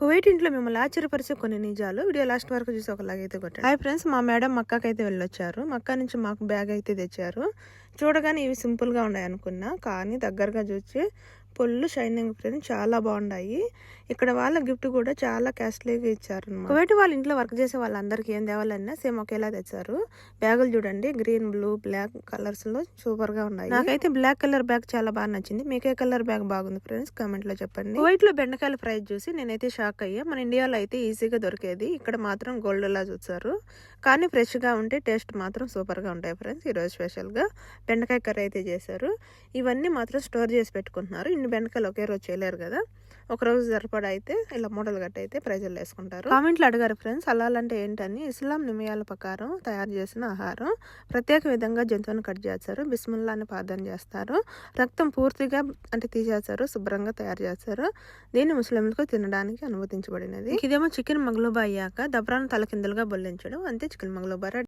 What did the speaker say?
Kuwait ఇంట్లో మిమ్మల్ని ఆశ్చర్యపరిచే కొన్ని నిజాలు వీడియో లాస్ట్ వరకు చూసి ఒకలాగైతే కొట్టండి. హాయ్ ఫ్రెండ్స్, మా మేడం మక్కాకైతే వెళ్ళొచ్చారు. మక్కా నుంచి మాకు బ్యాగ్ అయితే తెచ్చారు. చూడగానే ఇవి సింపుల్గా ఉన్నాయి అనుకున్నా, కానీ దగ్గరగా చూసి పొల్లు షైనింగ్ ఫ్రెండ్స్ చాలా బాగున్నాయి. ఇక్కడ వాళ్ళ గిఫ్ట్ కూడా చాలా కాస్ట్లీగా ఇచ్చారు. కువైట్ వాళ్ళ ఇంట్లో వర్క్ చేసే వాళ్ళందరికీ ఏం తేవాలన్నా సేమ్ ఒకేలా తెచ్చారు. బ్యాగులు చూడండి, గ్రీన్, బ్లూ, బ్లాక్ కలర్స్ లో సూపర్ గా ఉన్నాయి. నాకైతే బ్లాక్ కలర్ బ్యాగ్ చాలా బాగా నచ్చింది. మీకే కలర్ బ్యాగ్ బాగుంది ఫ్రెండ్స్ కామెంట్ లో చెప్పండి. కువైట్ లో బెండకాయల ప్రైస్ చూసి నేనైతే షాక్ అయ్యా. మన ఇండియాలో అయితే ఈజీగా దొరికేది, ఇక్కడ మాత్రం గోల్డ్ లా చూస్తారు. కానీ ఫ్రెష్ గా ఉంటే టేస్ట్ మాత్రం సూపర్ గా ఉంటాయి ఫ్రెండ్స్. ఈరోజు స్పెషల్ గా బెండకాయ కర్రీ అయితే చేశారు. ఇవన్నీ మాత్రం స్టోర్ చేసి పెట్టుకుంటున్నారు. ఇన్ని బెండకాయలు ఒకే రోజు చేయలేరు కదా, ఒక రోజు సరిపడా అయితే ఇలా మూటలు గట్టి అయితే ప్రైజులు వేసుకుంటారు. కామెంట్లు అడిగారు ఫ్రెండ్స్, హలాల్ అంటే ఏంటని. ఇస్లాం నియమాల ప్రకారం తయారు చేసిన ఆహారం. ప్రత్యేక విధంగా జంతువుని కట్ చేస్తారు, బిస్మిల్లా అని ప్రార్థన చేస్తారు, రక్తం పూర్తిగా అంటే తీసేస్తారు, శుభ్రంగా తయారు చేస్తారు. దీన్ని ముస్లింలకు తినడానికి అనుమతించబడినది. ఇదేమో చికెన్ మగ్లూబా అయ్యాక దబ్రాను తలకిందులుగా బొల్లించడం, అంతే చికెన్ మగ్లూబా.